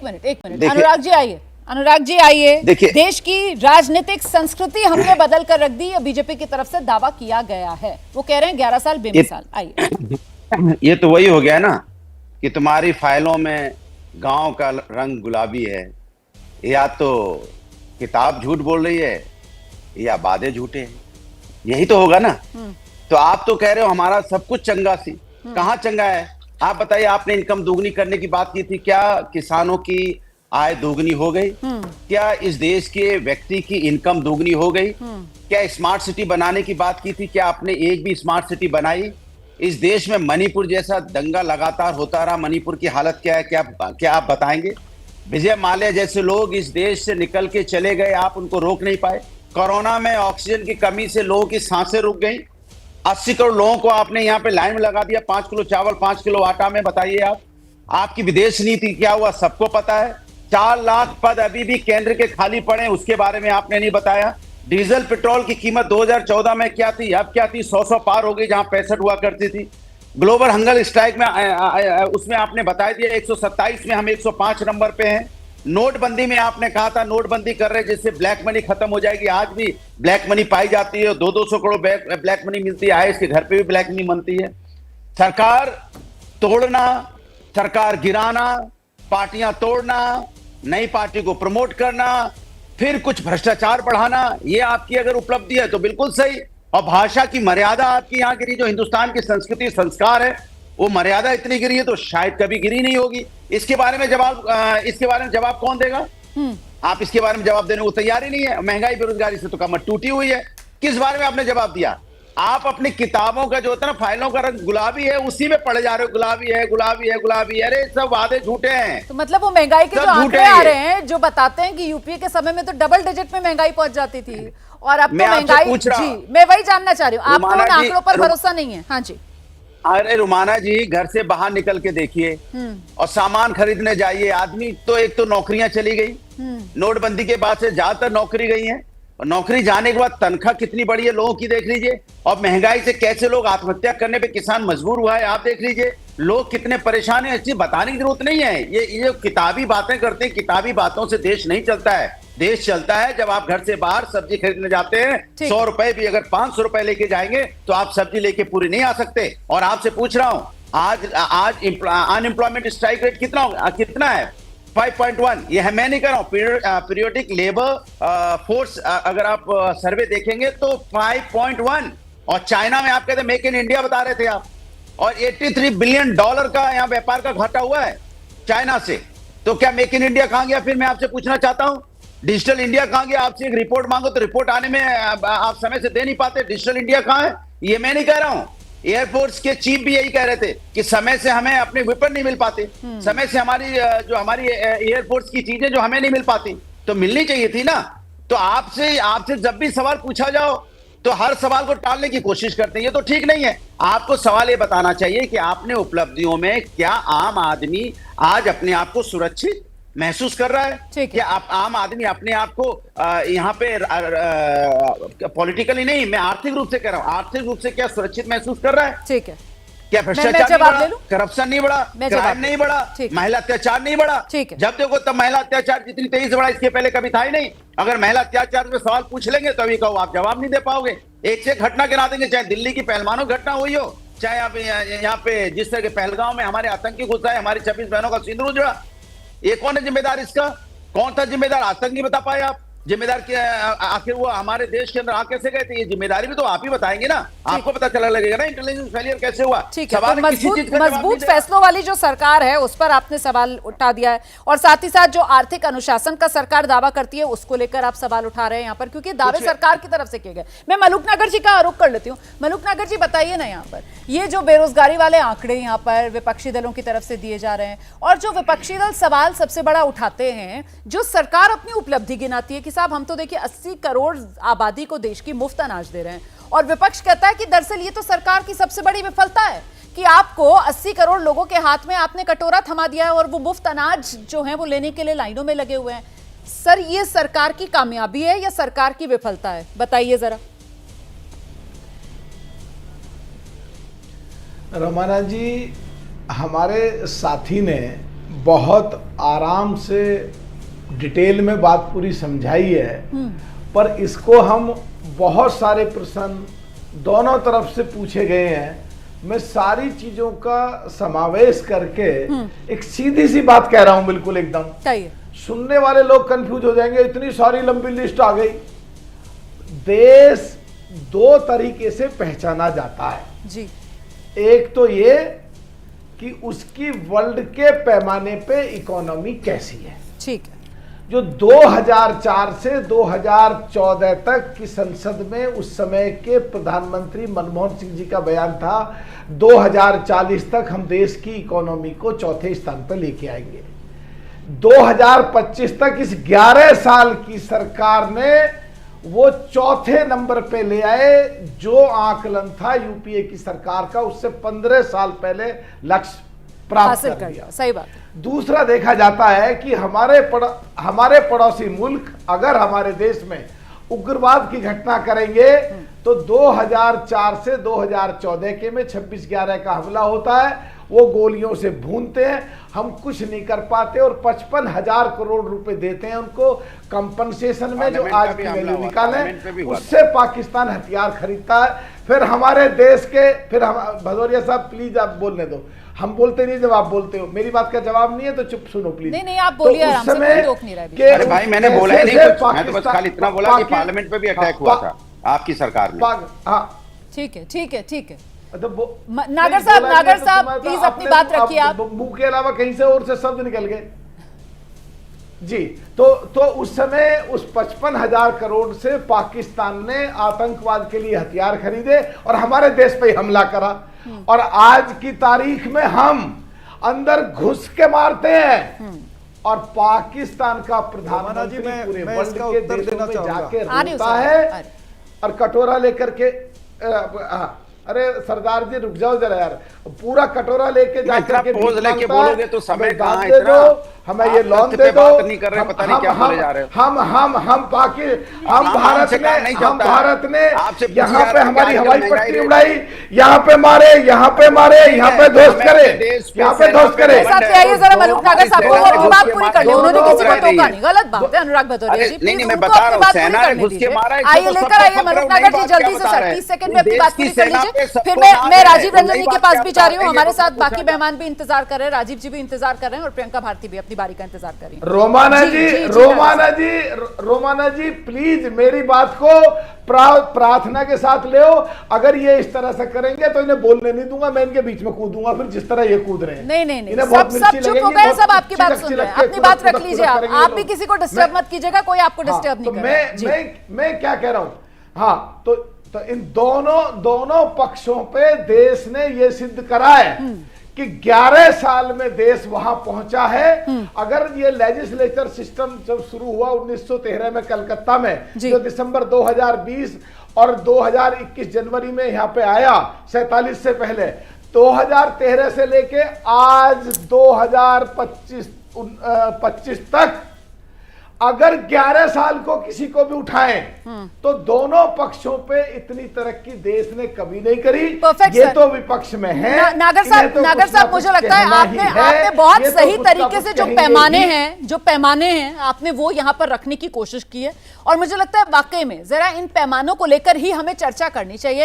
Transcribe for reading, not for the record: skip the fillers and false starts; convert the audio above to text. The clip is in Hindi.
मिनट अनुराग जी आइए। अनुराग जी आइए। देश की राजनीतिक संस्कृति हमने बदल कर रख दी, बीजेपी की तरफ से दावा किया गया है। वो कह रहे हैं 11 साल बेमिसाल। आइए। ये तो वही हो गया ना कि तुम्हारी फाइलों में गांव का रंग गुलाबी है। या तो किताब झूठ बोल रही है या वादे झूठे हैं, यही तो होगा ना। तो आप तो कह रहे हो हमारा सब कुछ चंगा सी, कहाँ चंगा है? आप बताइए, आपने इनकम दोगुनी करने की बात की थी, क्या किसानों की आय दोगुनी हो गई? क्या इस देश के व्यक्ति की इनकम दोगुनी हो गई? क्या स्मार्ट सिटी बनाने की बात की थी, क्या आपने एक भी स्मार्ट सिटी बनाई? इस देश में मणिपुर जैसा दंगा लगातार होता रहा, मणिपुर की हालत क्या है, क्या आप बताएंगे? विजय माल्या जैसे लोग इस देश से निकल के चले गए, आप उनको रोक नहीं पाए। कोरोना में ऑक्सीजन की कमी से लोगों की सांसें रुक गई। 80 करोड़ लोगों को आपने यहाँ पे लाइन में लगा दिया, 5 किलो चावल 5 किलो आटा में। बताइए आप, आपकी विदेश नीति क्या हुआ सबको पता है। 4 लाख पद अभी भी केंद्र के खाली पड़े, उसके बारे में आपने नहीं बताया। डीजल पेट्रोल की कीमत 2014 में क्या थी, अब क्या थी? 100 पार हो गई, जहां 65 हुआ करती थी। ग्लोबल हंगर स्ट्राइक में उसमें आपने बता दिया 127 में हम 105 नंबर पे हैं। नोटबंदी में आपने कहा था नोटबंदी कर रहे जिससे ब्लैक मनी खत्म हो जाएगी, आज भी ब्लैक मनी पाई जाती है। 200 करोड़ ब्लैक मनी मिलती है, इसके घर पे भी ब्लैक मनी बनती है। सरकार तोड़ना, सरकार गिराना, पार्टियां तोड़ना, नई पार्टी को प्रमोट करना, फिर कुछ भ्रष्टाचार बढ़ाना, ये आपकी अगर उपलब्धि है तो बिल्कुल सही। और भाषा की मर्यादा आपकी यहाँ गिरी, जो हिंदुस्तान की संस्कृति संस्कार है वो मर्यादा इतनी गिरी है तो शायद कभी गिरी नहीं होगी। इसके बारे में जवाब कौन देगा? आप इसके बारे में जवाब देने को तैयार ही नहीं है। महंगाई बेरोजगारी से तो कमर टूटी हुई है, किस बारे में आपने जवाब दिया? आप अपनी किताबों का जो होता है ना, फाइलों का रंग गुलाबी है, उसी में पढ़े जा रहे हो, गुलाबी है गुलाबी है गुलाबी। अरे सब वादे झूठे हैं। तो मतलब वो महंगाई के जो आंकड़े आ रहे हैं जो बताते हैं कि यूपीए के समय में तो डबल डिजिट में महंगाई पहुंच जाती थी, और अब तो महंगाई, जी मैं वही जानना चाह रही हूँ, आपको उन आंकड़ों पर भरोसा नहीं है? हाँ जी। अरे रुमाना जी, घर से बाहर निकल के देखिए और सामान खरीदने जाइए। आदमी तो, एक तो नौकरियां चली गई, नोटबंदी के बाद से ज्यादातर नौकरी गई है, और नौकरी जाने के बाद तनख्वाह कितनी बड़ी है लोगों की देख लीजिए। और महंगाई से कैसे लोग आत्महत्या करने पे किसान मजबूर हुआ है आप देख लीजिए। लोग कितने परेशान हैं, चीज बताने की जरूरत नहीं है। ये किताबी बातें करते हैं, किताबी बातों से देश नहीं चलता है। देश चलता है जब आप घर से बाहर सब्जी खरीदने जाते हैं, 100 रुपए भी अगर 500 रुपए लेके जाएंगे तो आप सब्जी लेके पूरी नहीं आ सकते। और आपसे पूछ रहा हूं, आज अनएम्प्लॉयमेंट स्ट्राइक रेट कितना है? 5.1। ये है, मैं नहीं कर रहा हूं, पीरियोडिक लेबर फोर्स अगर आप सर्वे देखेंगे तो 5.1। और चाइना में आप कहते हैं मेक इन इंडिया बता रहे थे आप, और 83 बिलियन डॉलर का यहाँ व्यापार का घाटा हुआ है चाइना से। तो क्या मेक इन इंडिया कहां गया? फिर मैं आपसे पूछना चाहता हूं, डिजिटल इंडिया कहां गया? आपसे एक रिपोर्ट मांगो तो रिपोर्ट आने में आप समय से दे नहीं पाते। डिजिटल इंडिया कहां है? ये मैं नहीं कह रहा हूं, एयरफोर्स के चीफ भी यही कह रहे थे कि समय से हमें अपने वेपन नहीं मिल पाते, समय से हमारी एयरफोर्स की चीजें जो हमें नहीं मिल पाती, तो मिलनी चाहिए थी ना। तो आपसे जब भी सवाल पूछा जाओ तो हर सवाल को टालने की कोशिश करते हैं, ये तो ठीक नहीं है। आपको सवाल ये बताना चाहिए कि आपने उपलब्धियों में क्या आम आदमी आज अपने आप को सुरक्षित महसूस कर रहा है? क्या आम आदमी अपने आप को यहाँ पे पॉलिटिकली नहीं, मैं आर्थिक रूप से कह रहा हूँ, आर्थिक रूप से क्या सुरक्षित महसूस कर रहा है? ठीक है। क्या भ्रष्टाचार नहीं बढ़ा, करप्शन नहीं बढ़ा, क्राइम नहीं बढ़ा, महिला अत्याचार नहीं बढ़ा? जब देखो तब महिला अत्याचार जितनी तेजी से बढ़ा, इसके पहले कभी था ही नहीं। अगर महिला अत्याचार में सवाल पूछ लेंगे तो अभी कहो आप जवाब नहीं दे पाओगे। एक से घटना गिना देंगे, चाहे दिल्ली की पहलवानों घटना हुई हो, चाहे आप यहाँ पे जिस तरह के पहलगांव में हमारे आतंकी घुसा है, हमारी 26 बहनों का सिंदूर उजड़ा, ये कौन है जिम्मेदार? इसका कौन था जिम्मेदार? आज तक नहीं बता पाए आप जिम्मेदार क्या। आखिर वो हमारे देश के अंदर आ कैसे गए थे? ये जिम्मेदारी भी तो आप ही बताएंगे ना, आपको पता चला लगेगा ना इंटेलिजेंस फेलियर कैसे हुआ। ठीक है, तो मजबूत फैसलों वाली जो सरकार है उस पर आपने सवाल उठा दिया है, और साथ ही साथ जो आर्थिक अनुशासन का सरकार दावा करती है उसको लेकर आप सवाल उठा रहे हैं यहाँ पर, क्योंकि दावे सरकार की तरफ से किए गए। मैं मलूक नगर जी का आरोप कर लेती हूँ। मलूक नगर जी बताइए ना, यहाँ पर ये जो बेरोजगारी वाले आंकड़े यहाँ पर विपक्षी दलों की तरफ से दिए जा रहे हैं, और जो विपक्षी दल सवाल सबसे बड़ा उठाते हैं, जो सरकार अपनी उपलब्धि गिनाती है कि साहब हम तो देखिए 80 करोड़ आबादी को देश की मुफ्त अनाज दे रहे हैं, और विपक्ष कहता है कि दरअसल ये तो सरकार की सबसे बड़ी विफलता है कि आपको 80 करोड़ लोगों के हाथ में आपने कटोरा थमा दिया है और वो मुफ्त अनाज जो है वो लेने के लिए लाइनों में लगे हुए हैं। सर, ये सरकार की कामयाबी है या सरकार की विफलता है? बताइए जरा। रमाना जी, हमारे साथी ने बहुत आराम से डिटेल में बात पूरी समझाई है, पर इसको हम बहुत सारे प्रश्न दोनों तरफ से पूछे गए हैं। मैं सारी चीजों का समावेश करके एक सीधी सी बात कह रहा हूं, बिल्कुल एकदम। कहिए। सुनने वाले लोग कंफ्यूज हो जाएंगे, इतनी सारी लंबी लिस्ट आ गई। देश दो तरीके से पहचाना जाता है जी। एक तो ये कि उसकी वर्ल्ड के पैमाने पे इकोनॉमी कैसी है। ठीक है। जो 2004 से 2014 तक की संसद में उस समय के प्रधानमंत्री मनमोहन सिंह जी का बयान था, 2040 तक हम देश की इकोनॉमी को चौथे स्थान पर लेके आएंगे। 2025 तक इस 11 साल की सरकार ने वो चौथे नंबर पे ले आए। जो आकलन था यूपीए की सरकार का, उससे 15 साल पहले लक्ष्य प्राप्त कर लिया। सही बात। दूसरा देखा जाता है कि हमारे पड़ोसी मुल्क अगर हमारे देश में उग्रवाद की घटना करेंगे तो 2004 से 2014 के में 26/11 का हमला होता है, वो गोलियों से भूनते हैं, हम कुछ नहीं कर पाते और 55,000 करोड़ रुपए देते हैं उनको कंपनसेशन में, जो आज की वैल्यू निकालें उससे पाकिस्तान हथियार खरीदता है। फिर हमारे देश के, फिर हम, भदौरिया साहब प्लीज आप बोलने दो, हम बोलते नहीं जब आप बोलते हो, मेरी बात का जवाब नहीं है तो चुप सुनो प्लीज। नहीं आप बोलिए आराम से, कोई रोक नहीं रहा है। अरे भाई मैंने बोला ही नहीं कुछ, मैं तो बस खाली इतना बोला कि पार्लियामेंट पे भी अटैक हुआ था आपकी सरकार में। हाँ ठीक है ठीक है ठीक है। नागर साहब प्लीज अपनी बात रखिए आप। मुंह के अलावा कहीं से और से शब्द निकल गए जी। तो उस समय उस 55,000 करोड़ से पाकिस्तान ने आतंकवाद के लिए हथियार खरीदे और हमारे देश पे हमला करा। और आज की तारीख में हम अंदर घुस के मारते हैं और पाकिस्तान का प्रधानमंत्री पूरे वर्ल्ड के देशों में जाके रोता है और कटोरा लेकर के अरे सरदार जी रुक जाओ जरा यार, पूरा कटोरा लेके जाकर के पोज लेके बोलोगे तो समय कहां है दे इतना? दो हमें, ये लोन दे दो। नहीं कर रहे, पता नहीं क्या बोले जा रहे हो। हम भारत ने यहाँ पे हमारी हवाई पट्टी उड़ाई, यहाँ पे मारे, यहाँ पे ध्वस्त करे, यहाँ पे ध्वस्त करे। जरा मलूक नागर साहब को अपनी बात पूरी कर ली, उन्होंने किसी को टोका नहीं, गलत बात है। अनुराग भदौरिया जी नहीं मैं बता रहा हूँ, सेना ने घुस के मारा है। आइए लेकर आइए मलूक नागर जी, जल्दी से सर 30 सेकंड में अपनी बात पूरी कर लीजिए। फिर मैं राजीव रंजन जी के पास भी जा रही हूँ, हमारे साथ बाकी मेहमान भी इंतजार कर रहे हैं, राजीव जी भी इंतजार कर रहे हैं और प्रियंका भारती भी अपनी बारी का इंतजार कर रही है। रोमाना जी प्लीज मेरी बात को प्रार्थना के साथ ले। अगर ये इस तरह से करेंगे तो इन्हें बोलने नहीं दूंगा, मैं इनके बीच में कूदूंगा फिर जिस तरह ये कूद रहे हैं। नहीं सब चुप हो गए, सब आपकी बात सुन रहे हैं, अपनी बात रख लीजिए। आप भी किसी को डिस्टर्ब मत कीजिएगा, कोई आपको डिस्टर्ब नहीं करेगा। मैं क्या कह रहा हूं, हाँ तो इन दोनों पक्षों पे देश ने ये सिद्ध करा है कि 11 साल में देश वहां पहुंचा है। अगर ये लेजिस्लेचर सिस्टम जब शुरू हुआ 1913 में कलकत्ता में, जो दिसंबर 2020 और 2021 जनवरी में यहां पे आया, 47 से पहले 2013 से लेके आज 2025 तक अगर 11 साल को किसी को भी उठाएं तो दोनों पक्षों पे इतनी तरक्की देश ने कभी नहीं करी। ये तो विपक्ष में है। नागर साहब मुझे लगता है आपने बहुत सही तरीके से जो पैमाने हैं आपने वो यहां पर रखने की कोशिश की है और मुझे लगता है वाकई में जरा इन पैमानों को लेकर ही हमें चर्चा करनी चाहिए।